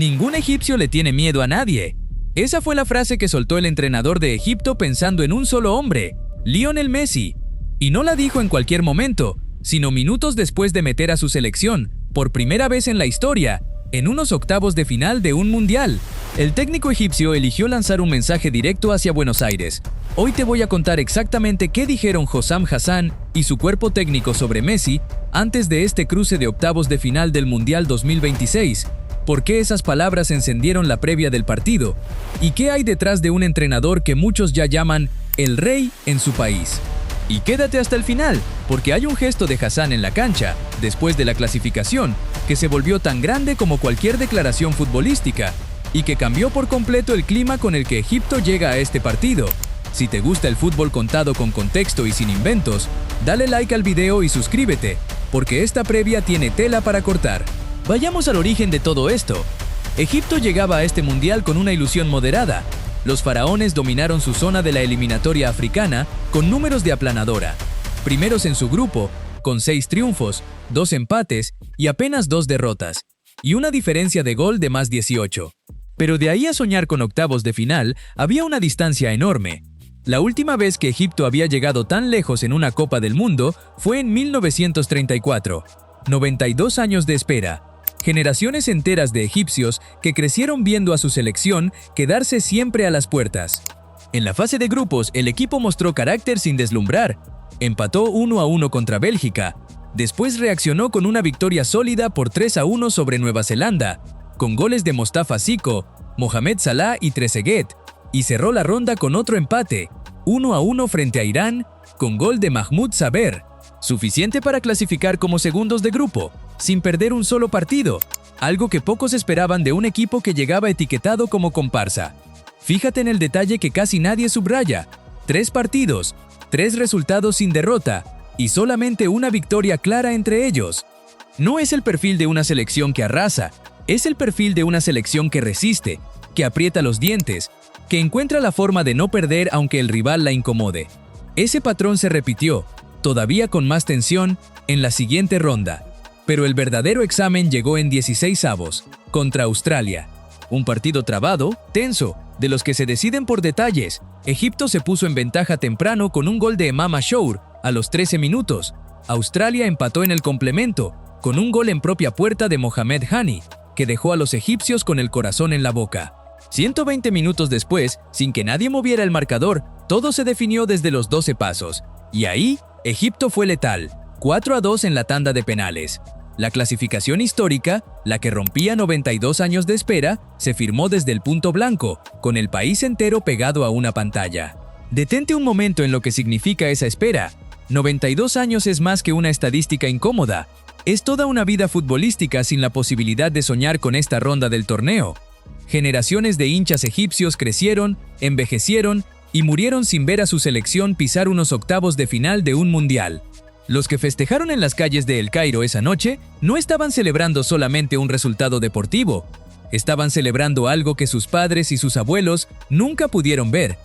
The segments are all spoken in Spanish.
Ningún egipcio le tiene miedo a nadie. Esa fue la frase que soltó el entrenador de Egipto pensando en un solo hombre, Lionel Messi. Y no la dijo en cualquier momento, sino minutos después de meter a su selección, por primera vez en la historia, en unos octavos de final de un mundial. El técnico egipcio eligió lanzar un mensaje directo hacia Buenos Aires. Hoy te voy a contar exactamente qué dijeron Hossam Hassan y su cuerpo técnico sobre Messi antes de este cruce de octavos de final del Mundial 2026, por qué esas palabras encendieron la previa del partido y qué hay detrás de un entrenador que muchos ya llaman el rey en su país. Y quédate hasta el final, porque hay un gesto de Hassan en la cancha, después de la clasificación, que se volvió tan grande como cualquier declaración futbolística, y que cambió por completo el clima con el que Egipto llega a este partido. Si te gusta el fútbol contado con contexto y sin inventos, dale like al video y suscríbete, porque esta previa tiene tela para cortar. Vayamos al origen de todo esto. Egipto llegaba a este mundial con una ilusión moderada. Los faraones dominaron su zona de la eliminatoria africana con números de aplanadora. Primeros en su grupo, con 6 triunfos, 2 empates y apenas 2 derrotas, y una diferencia de gol de más 18. Pero de ahí a soñar con octavos de final, había una distancia enorme. La última vez que Egipto había llegado tan lejos en una Copa del Mundo fue en 1934. 92 años de espera. Generaciones enteras de egipcios que crecieron viendo a su selección quedarse siempre a las puertas. En la fase de grupos, el equipo mostró carácter sin deslumbrar. Empató 1-1 contra Bélgica. Después reaccionó con una victoria sólida por 3-1 sobre Nueva Zelanda, con goles de Mostafa Siko, Mohamed Salah y Trezeguet, y cerró la ronda con otro empate, 1-1 frente a Irán, con gol de Mahmoud Saber, suficiente para clasificar como segundos de grupo, sin perder un solo partido, algo que pocos esperaban de un equipo que llegaba etiquetado como comparsa. Fíjate en el detalle que casi nadie subraya: 3 partidos, 3 resultados sin derrota, y solamente una victoria clara entre ellos. No es el perfil de una selección que arrasa, es el perfil de una selección que resiste, que aprieta los dientes, que encuentra la forma de no perder aunque el rival la incomode. Ese patrón se repitió, todavía con más tensión, en la siguiente ronda. Pero el verdadero examen llegó en 16avos, contra Australia. Un partido trabado, tenso, de los que se deciden por detalles. Egipto se puso en ventaja temprano con un gol de Emam Ashour a los 13 minutos. Australia empató en el complemento, con un gol en propia puerta de Mohamed Hani, que dejó a los egipcios con el corazón en la boca. 120 minutos después, sin que nadie moviera el marcador, todo se definió desde los 12 pasos. Y ahí, Egipto fue letal, 4-2 en la tanda de penales. La clasificación histórica, la que rompía 92 años de espera, se firmó desde el punto blanco, con el país entero pegado a una pantalla. Detente un momento en lo que significa esa espera. 92 años es más que una estadística incómoda. Es toda una vida futbolística sin la posibilidad de soñar con esta ronda del torneo. Generaciones de hinchas egipcios crecieron, envejecieron y murieron sin ver a su selección pisar unos octavos de final de un mundial. Los que festejaron en las calles de El Cairo esa noche no estaban celebrando solamente un resultado deportivo, estaban celebrando algo que sus padres y sus abuelos nunca pudieron ver.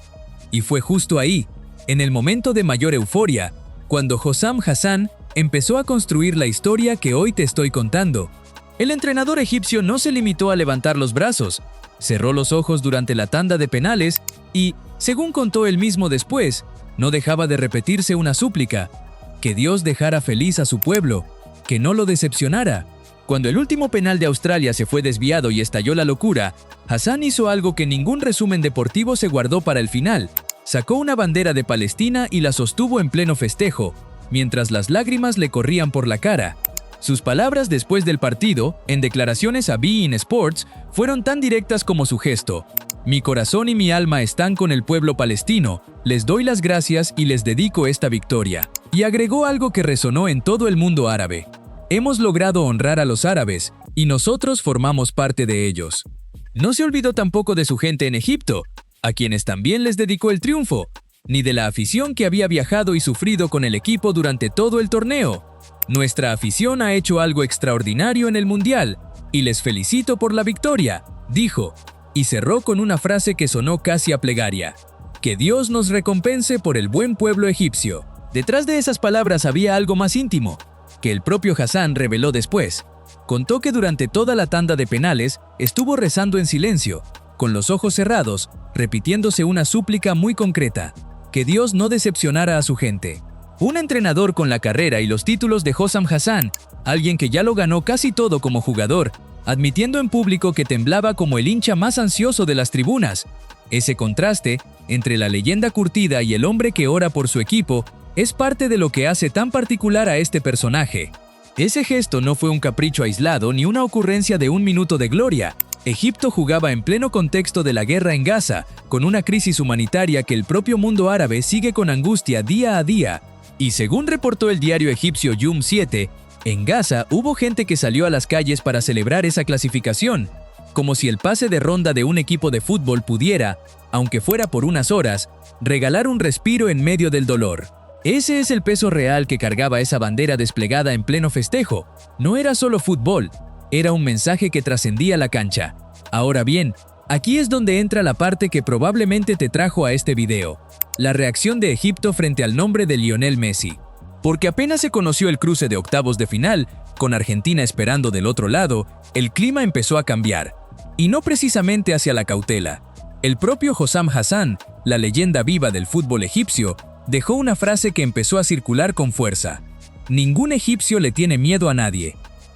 Y fue justo ahí, en el momento de mayor euforia, cuando Hossam Hassan empezó a construir la historia que hoy te estoy contando. El entrenador egipcio no se limitó a levantar los brazos, cerró los ojos durante la tanda de penales y, según contó él mismo después, no dejaba de repetirse una súplica: que Dios dejara feliz a su pueblo, que no lo decepcionara. Cuando el último penal de Australia se fue desviado y estalló la locura, Hassan hizo algo que ningún resumen deportivo se guardó para el final. Sacó una bandera de Palestina y la sostuvo en pleno festejo, mientras las lágrimas le corrían por la cara. Sus palabras después del partido, en declaraciones a beIN Sports, fueron tan directas como su gesto: mi corazón y mi alma están con el pueblo palestino, les doy las gracias y les dedico esta victoria. Y agregó algo que resonó en todo el mundo árabe: hemos logrado honrar a los árabes, y nosotros formamos parte de ellos. No se olvidó tampoco de su gente en Egipto, a quienes también les dedicó el triunfo, ni de la afición que había viajado y sufrido con el equipo durante todo el torneo. Nuestra afición ha hecho algo extraordinario en el Mundial, y les felicito por la victoria, dijo, y cerró con una frase que sonó casi a plegaria: que Dios nos recompense por el buen pueblo egipcio. Detrás de esas palabras había algo más íntimo, que el propio Hassan reveló después. Contó que durante toda la tanda de penales estuvo rezando en silencio, con los ojos cerrados, repitiéndose una súplica muy concreta: que Dios no decepcionara a su gente. Un entrenador con la carrera y los títulos de Hossam Hassan, alguien que ya lo ganó casi todo como jugador, admitiendo en público que temblaba como el hincha más ansioso de las tribunas. Ese contraste entre la leyenda curtida y el hombre que ora por su equipo es parte de lo que hace tan particular a este personaje. Ese gesto no fue un capricho aislado ni una ocurrencia de un minuto de gloria. Egipto jugaba en pleno contexto de la guerra en Gaza, con una crisis humanitaria que el propio mundo árabe sigue con angustia día a día. Y según reportó el diario egipcio Yum 7, en Gaza hubo gente que salió a las calles para celebrar esa clasificación, como si el pase de ronda de un equipo de fútbol pudiera, aunque fuera por unas horas, regalar un respiro en medio del dolor. Ese es el peso real que cargaba esa bandera desplegada en pleno festejo. No era solo fútbol, era un mensaje que trascendía la cancha. Ahora bien, aquí es donde entra la parte que probablemente te trajo a este video: la reacción de Egipto frente al nombre de Lionel Messi. Porque apenas se conoció el cruce de octavos de final, con Argentina esperando del otro lado, el clima empezó a cambiar. Y no precisamente hacia la cautela. El propio Hossam Hassan, la leyenda viva del fútbol egipcio, dejó una frase que empezó a circular con fuerza: ningún egipcio le tiene miedo a nadie.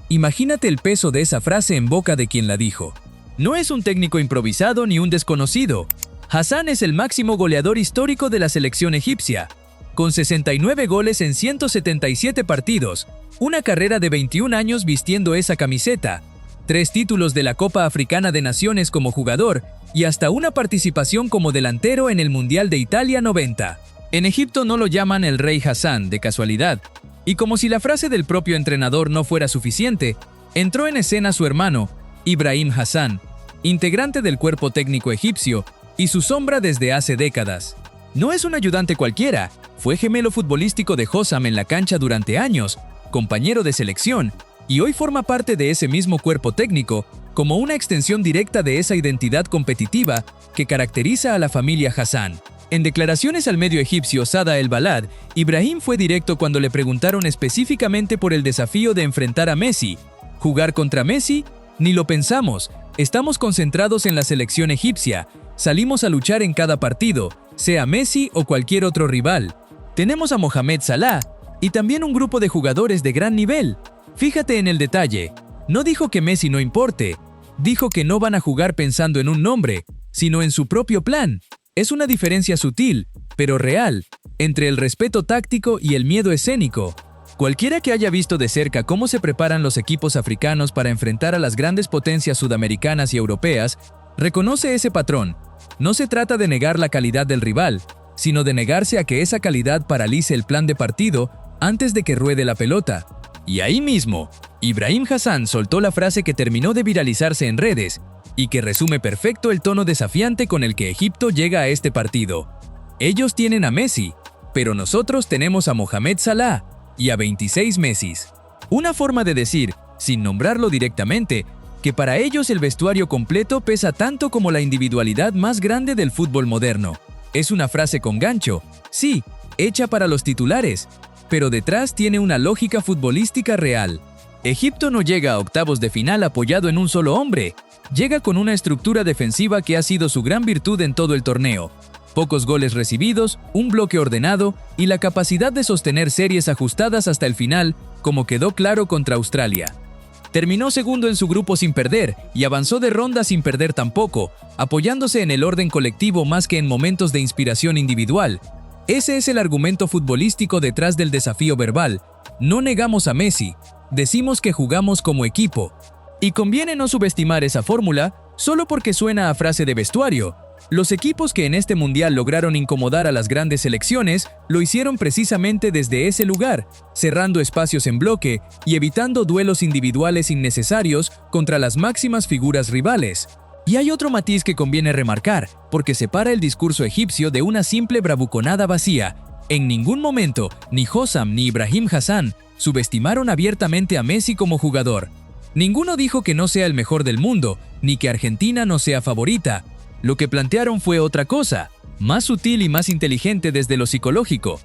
Imagínate el peso de esa frase en boca de quien la dijo. No es un técnico improvisado ni un desconocido. Hassan es el máximo goleador histórico de la selección egipcia, con 69 goles en 177 partidos, una carrera de 21 años vistiendo esa camiseta, 3 títulos de la Copa Africana de Naciones como jugador y hasta una participación como delantero en el Mundial de Italia 90. En Egipto no lo llaman el Rey Hassan de casualidad, y como si la frase del propio entrenador no fuera suficiente, entró en escena su hermano, Ibrahim Hassan, integrante del cuerpo técnico egipcio y su sombra desde hace décadas. No es un ayudante cualquiera, fue gemelo futbolístico de Hossam en la cancha durante años, compañero de selección, y hoy forma parte de ese mismo cuerpo técnico como una extensión directa de esa identidad competitiva que caracteriza a la familia Hassan. En declaraciones al medio egipcio Sada El Balad, Ibrahim fue directo cuando le preguntaron específicamente por el desafío de enfrentar a Messi. ¿Jugar contra Messi? Ni lo pensamos, estamos concentrados en la selección egipcia, salimos a luchar en cada partido, sea Messi o cualquier otro rival. Tenemos a Mohamed Salah y también un grupo de jugadores de gran nivel. Fíjate en el detalle, no dijo que Messi no importe, dijo que no van a jugar pensando en un nombre, sino en su propio plan. Es una diferencia sutil, pero real, entre el respeto táctico y el miedo escénico. Cualquiera que haya visto de cerca cómo se preparan los equipos africanos para enfrentar a las grandes potencias sudamericanas y europeas, reconoce ese patrón. No se trata de negar la calidad del rival, sino de negarse a que esa calidad paralice el plan de partido antes de que ruede la pelota. Y ahí mismo, Ibrahim Hassan soltó la frase que terminó de viralizarse en redes y que resume perfecto el tono desafiante con el que Egipto llega a este partido. Ellos tienen a Messi, pero nosotros tenemos a Mohamed Salah y a 26 Messis. Una forma de decir, sin nombrarlo directamente, que para ellos el vestuario completo pesa tanto como la individualidad más grande del fútbol moderno. Es una frase con gancho, sí, hecha para los titulares, pero detrás tiene una lógica futbolística real. Egipto no llega a octavos de final apoyado en un solo hombre, llega con una estructura defensiva que ha sido su gran virtud en todo el torneo. Pocos goles recibidos, un bloque ordenado y la capacidad de sostener series ajustadas hasta el final, como quedó claro contra Australia. Terminó segundo en su grupo sin perder y avanzó de ronda sin perder tampoco, apoyándose en el orden colectivo más que en momentos de inspiración individual. Ese es el argumento futbolístico detrás del desafío verbal. No negamos a Messi, decimos que jugamos como equipo. Y conviene no subestimar esa fórmula solo porque suena a frase de vestuario. Los equipos que en este mundial lograron incomodar a las grandes selecciones lo hicieron precisamente desde ese lugar, cerrando espacios en bloque y evitando duelos individuales innecesarios contra las máximas figuras rivales. Y hay otro matiz que conviene remarcar, porque separa el discurso egipcio de una simple bravuconada vacía. En ningún momento, ni Hossam ni Ibrahim Hassan subestimaron abiertamente a Messi como jugador. Ninguno dijo que no sea el mejor del mundo, ni que Argentina no sea favorita. Lo que plantearon fue otra cosa, más sutil y más inteligente desde lo psicológico,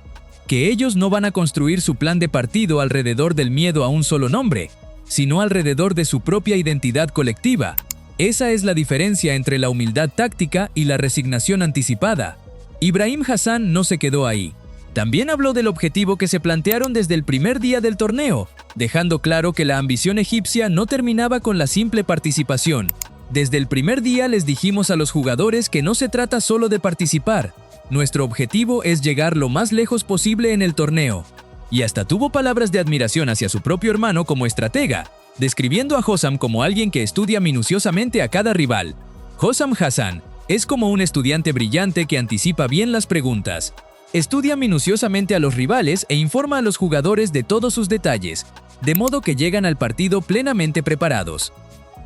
que ellos no van a construir su plan de partido alrededor del miedo a un solo nombre, sino alrededor de su propia identidad colectiva. Esa es la diferencia entre la humildad táctica y la resignación anticipada. Ibrahim Hassan no se quedó ahí. También habló del objetivo que se plantearon desde el primer día del torneo, dejando claro que la ambición egipcia no terminaba con la simple participación. Desde el primer día les dijimos a los jugadores que no se trata solo de participar. Nuestro objetivo es llegar lo más lejos posible en el torneo. Y hasta tuvo palabras de admiración hacia su propio hermano como estratega, describiendo a Hossam como alguien que estudia minuciosamente a cada rival. Hossam Hassan es como un estudiante brillante que anticipa bien las preguntas. Estudia minuciosamente a los rivales e informa a los jugadores de todos sus detalles, de modo que llegan al partido plenamente preparados.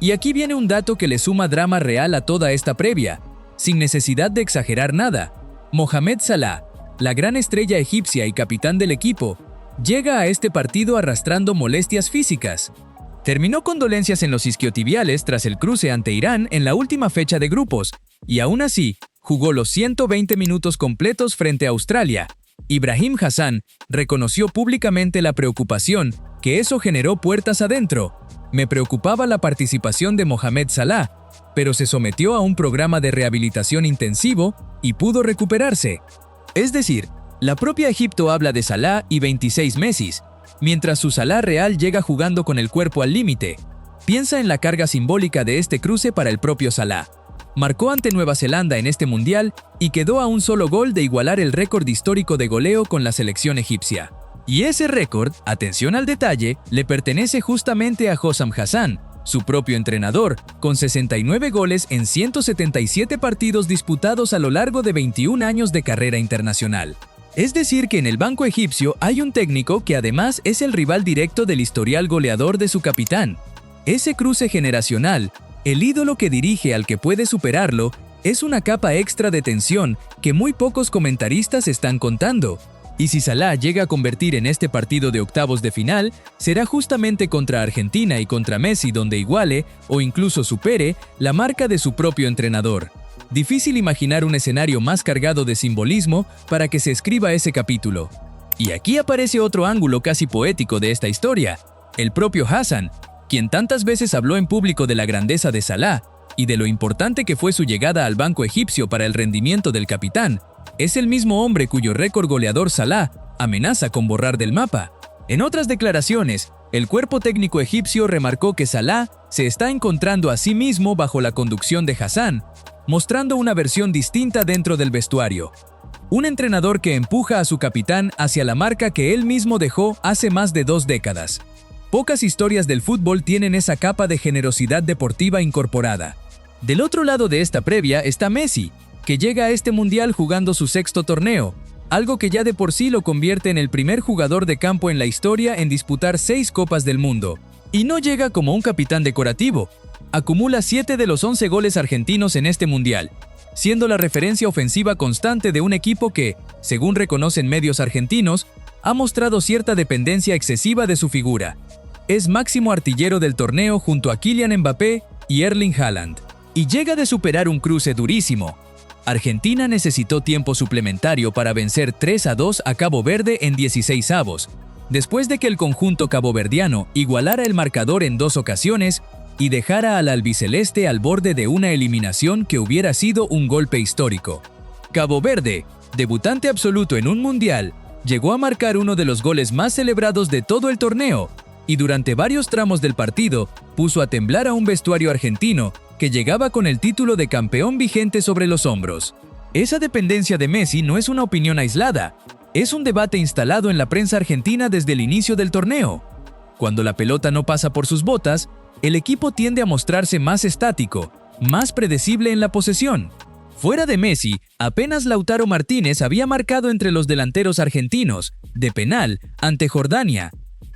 Y aquí viene un dato que le suma drama real a toda esta previa, sin necesidad de exagerar nada. Mohamed Salah, la gran estrella egipcia y capitán del equipo, llega a este partido arrastrando molestias físicas. Terminó con dolencias en los isquiotibiales tras el cruce ante Irán en la última fecha de grupos, y aún así, jugó los 120 minutos completos frente a Australia. Ibrahim Hassan reconoció públicamente la preocupación que eso generó puertas adentro. Me preocupaba la participación de Mohamed Salah, pero se sometió a un programa de rehabilitación intensivo y pudo recuperarse. Es decir, la propia Egipto habla de Salah y 26 Messis, mientras su Salah real llega jugando con el cuerpo al límite. Piensa en la carga simbólica de este cruce para el propio Salah. Marcó ante Nueva Zelanda en este mundial y quedó a un solo gol de igualar el récord histórico de goleo con la selección egipcia. Y ese récord, atención al detalle, le pertenece justamente a Hossam Hassan, su propio entrenador, con 69 goles en 177 partidos disputados a lo largo de 21 años de carrera internacional. Es decir que en el banco egipcio hay un técnico que además es el rival directo del historial goleador de su capitán. Ese cruce generacional, el ídolo que dirige al que puede superarlo, es una capa extra de tensión que muy pocos comentaristas están contando. Y si Salah llega a convertir en este partido de octavos de final, será justamente contra Argentina y contra Messi donde iguale, o incluso supere, la marca de su propio entrenador. Difícil imaginar un escenario más cargado de simbolismo para que se escriba ese capítulo. Y aquí aparece otro ángulo casi poético de esta historia. El propio Hassan, quien tantas veces habló en público de la grandeza de Salah y de lo importante que fue su llegada al banco egipcio para el rendimiento del capitán, es el mismo hombre cuyo récord goleador Salah amenaza con borrar del mapa. En otras declaraciones, el cuerpo técnico egipcio remarcó que Salah se está encontrando a sí mismo bajo la conducción de Hassan, mostrando una versión distinta dentro del vestuario. Un entrenador que empuja a su capitán hacia la marca que él mismo dejó hace más de 2 décadas. Pocas historias del fútbol tienen esa capa de generosidad deportiva incorporada. Del otro lado de esta previa está Messi, que llega a este mundial jugando su 6º torneo, algo que ya de por sí lo convierte en el primer jugador de campo en la historia en disputar 6 Copas del Mundo. Y no llega como un capitán decorativo. Acumula 7 de los 11 goles argentinos en este mundial, siendo la referencia ofensiva constante de un equipo que, según reconocen medios argentinos, ha mostrado cierta dependencia excesiva de su figura. Es máximo artillero del torneo junto a Kylian Mbappé y Erling Haaland. Y llega de superar un cruce durísimo. Argentina necesitó tiempo suplementario para vencer 3-2 a Cabo Verde en 16avos, después de que el conjunto caboverdiano igualara el marcador en 2 ocasiones y dejara al albiceleste al borde de una eliminación que hubiera sido un golpe histórico. Cabo Verde, debutante absoluto en un mundial, llegó a marcar uno de los goles más celebrados de todo el torneo y durante varios tramos del partido puso a temblar a un vestuario argentino que llegaba con el título de campeón vigente sobre los hombros. Esa dependencia de Messi no es una opinión aislada, es un debate instalado en la prensa argentina desde el inicio del torneo. Cuando la pelota no pasa por sus botas, el equipo tiende a mostrarse más estático, más predecible en la posesión. Fuera de Messi, apenas Lautaro Martínez había marcado entre los delanteros argentinos, de penal, ante Jordania.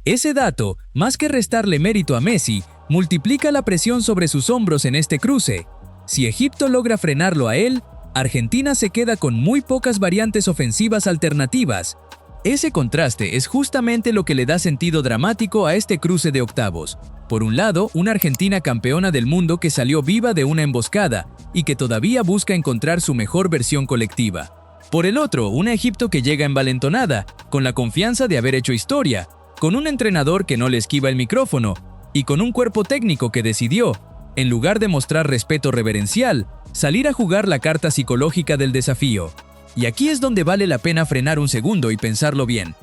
Ese dato, más que restarle mérito a Messi, multiplica la presión sobre sus hombros en este cruce. Si Egipto logra frenarlo a él, Argentina se queda con muy pocas variantes ofensivas alternativas. Ese contraste es justamente lo que le da sentido dramático a este cruce de octavos. Por un lado, una Argentina campeona del mundo que salió viva de una emboscada y que todavía busca encontrar su mejor versión colectiva. Por el otro, una Egipto que llega envalentonada, con la confianza de haber hecho historia, con un entrenador que no le esquiva el micrófono, y con un cuerpo técnico que decidió, en lugar de mostrar respeto reverencial, salir a jugar la carta psicológica del desafío. Y aquí es donde vale la pena frenar un segundo y pensarlo bien.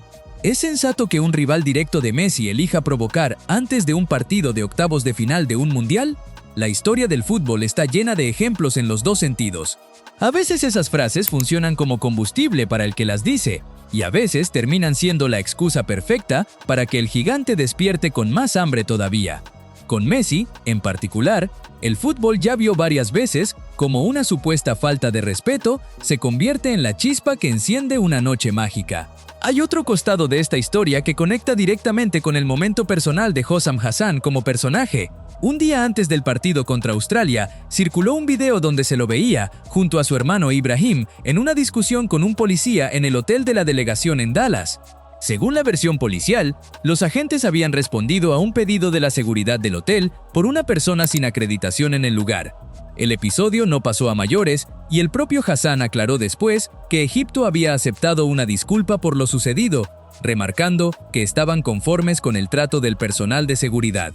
¿Es sensato que un rival directo de Messi elija provocar antes de un partido de octavos de final de un mundial? La historia del fútbol está llena de ejemplos en los dos sentidos. A veces esas frases funcionan como combustible para el que las dice, y a veces terminan siendo la excusa perfecta para que el gigante despierte con más hambre todavía. Con Messi, en particular, el fútbol ya vio varias veces cómo una supuesta falta de respeto se convierte en la chispa que enciende una noche mágica. Hay otro costado de esta historia que conecta directamente con el momento personal de Hossam Hassan como personaje. Un día antes del partido contra Australia, circuló un video donde se lo veía, junto a su hermano Ibrahim, en una discusión con un policía en el hotel de la delegación en Dallas. Según la versión policial, los agentes habían respondido a un pedido de la seguridad del hotel por una persona sin acreditación en el lugar. El episodio no pasó a mayores y el propio Hassan aclaró después que Egipto había aceptado una disculpa por lo sucedido, remarcando que estaban conformes con el trato del personal de seguridad.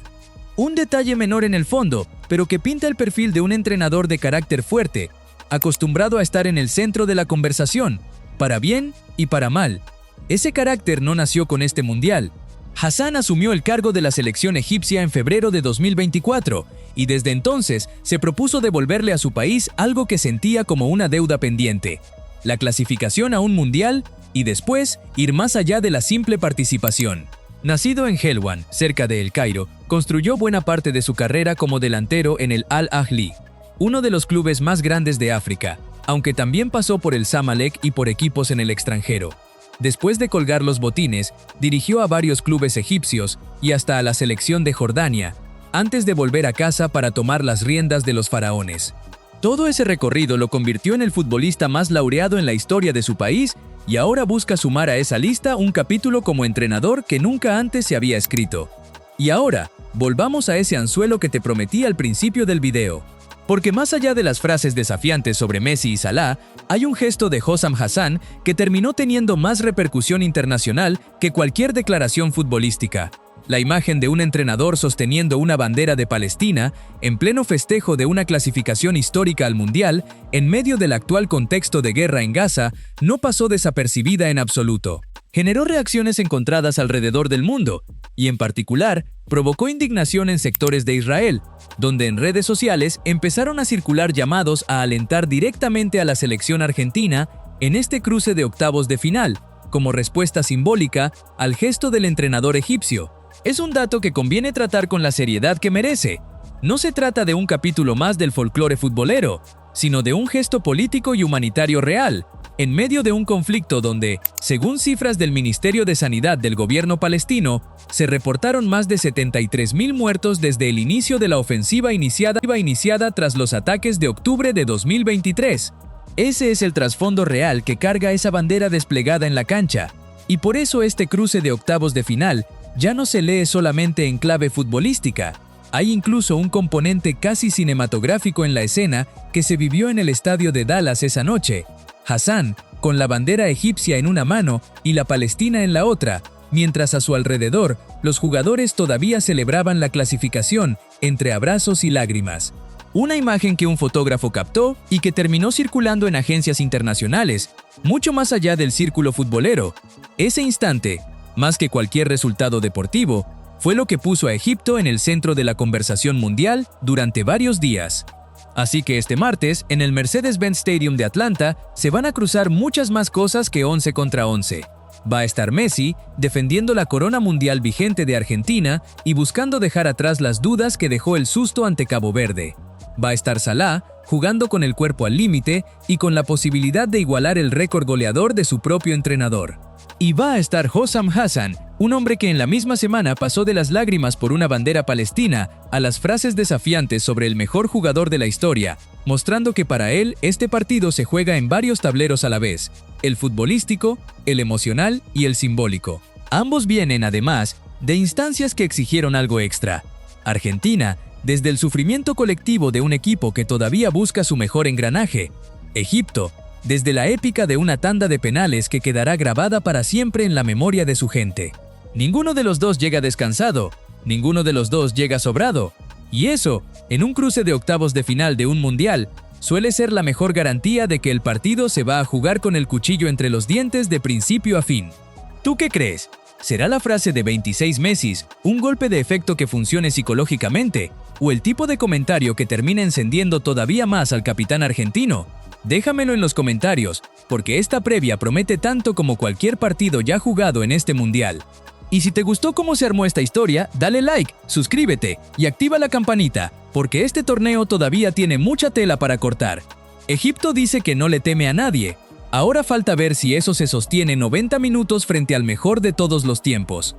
Un detalle menor en el fondo, pero que pinta el perfil de un entrenador de carácter fuerte, acostumbrado a estar en el centro de la conversación, para bien y para mal. Ese carácter no nació con este mundial. Hassan asumió el cargo de la selección egipcia en febrero de 2024 y desde entonces se propuso devolverle a su país algo que sentía como una deuda pendiente: la clasificación a un mundial y después ir más allá de la simple participación. Nacido en Helwan, cerca de El Cairo, construyó buena parte de su carrera como delantero en el Al-Ahly, uno de los clubes más grandes de África, aunque también pasó por el Zamalek y por equipos en el extranjero. Después de colgar los botines, dirigió a varios clubes egipcios y hasta a la selección de Jordania, antes de volver a casa para tomar las riendas de los faraones. Todo ese recorrido lo convirtió en el futbolista más laureado en la historia de su país y ahora busca sumar a esa lista un capítulo como entrenador que nunca antes se había escrito. Y ahora, volvamos a ese anzuelo que te prometí al principio del video. Porque más allá de las frases desafiantes sobre Messi y Salah, hay un gesto de Hossam Hassan que terminó teniendo más repercusión internacional que cualquier declaración futbolística. La imagen de un entrenador sosteniendo una bandera de Palestina en pleno festejo de una clasificación histórica al Mundial, en medio del actual contexto de guerra en Gaza, no pasó desapercibida en absoluto. Generó reacciones encontradas alrededor del mundo, y en particular, provocó indignación en sectores de Israel, donde en redes sociales empezaron a circular llamados a alentar directamente a la selección argentina en este cruce de octavos de final, como respuesta simbólica al gesto del entrenador egipcio. Es un dato que conviene tratar con la seriedad que merece. No se trata de un capítulo más del folclore futbolero, sino de un gesto político y humanitario real, en medio de un conflicto donde, según cifras del Ministerio de Sanidad del gobierno palestino, se reportaron más de 73.000 muertos desde el inicio de la ofensiva iniciada tras los ataques de octubre de 2023. Ese es el trasfondo real que carga esa bandera desplegada en la cancha, y por eso este cruce de octavos de final ya no se lee solamente en clave futbolística. Hay incluso un componente casi cinematográfico en la escena que se vivió en el estadio de Dallas esa noche. Hassan, con la bandera egipcia en una mano y la palestina en la otra, mientras a su alrededor los jugadores todavía celebraban la clasificación entre abrazos y lágrimas. Una imagen que un fotógrafo captó y que terminó circulando en agencias internacionales, mucho más allá del círculo futbolero. Ese instante, más que cualquier resultado deportivo, fue lo que puso a Egipto en el centro de la conversación mundial durante varios días. Así que este martes, en el Mercedes-Benz Stadium de Atlanta, se van a cruzar muchas más cosas que 11 contra 11. Va a estar Messi defendiendo la corona mundial vigente de Argentina y buscando dejar atrás las dudas que dejó el susto ante Cabo Verde. Va a estar Salah jugando con el cuerpo al límite y con la posibilidad de igualar el récord goleador de su propio entrenador. Y va a estar Hossam Hassan, un hombre que en la misma semana pasó de las lágrimas por una bandera palestina a las frases desafiantes sobre el mejor jugador de la historia, mostrando que para él este partido se juega en varios tableros a la vez: el futbolístico, el emocional y el simbólico. Ambos vienen, además, de instancias que exigieron algo extra. Argentina, desde el sufrimiento colectivo de un equipo que todavía busca su mejor engranaje. Egipto, desde la épica de una tanda de penales que quedará grabada para siempre en la memoria de su gente. Ninguno de los dos llega descansado, Ninguno de los dos llega sobrado. Y eso, en un cruce de octavos de final de un mundial, suele ser la mejor garantía de que el partido se va a jugar con el cuchillo entre los dientes de principio a fin. ¿Tú qué crees? ¿Será la frase de 26 Messi un golpe de efecto que funcione psicológicamente? ¿O el tipo de comentario que termina encendiendo todavía más al capitán argentino? Déjamelo en los comentarios, porque esta previa promete tanto como cualquier partido ya jugado en este mundial. Y si te gustó cómo se armó esta historia, dale like, suscríbete y activa la campanita, porque este torneo todavía tiene mucha tela para cortar. Egipto dice que no le teme a nadie. Ahora falta ver si eso se sostiene 90 minutos frente al mejor de todos los tiempos.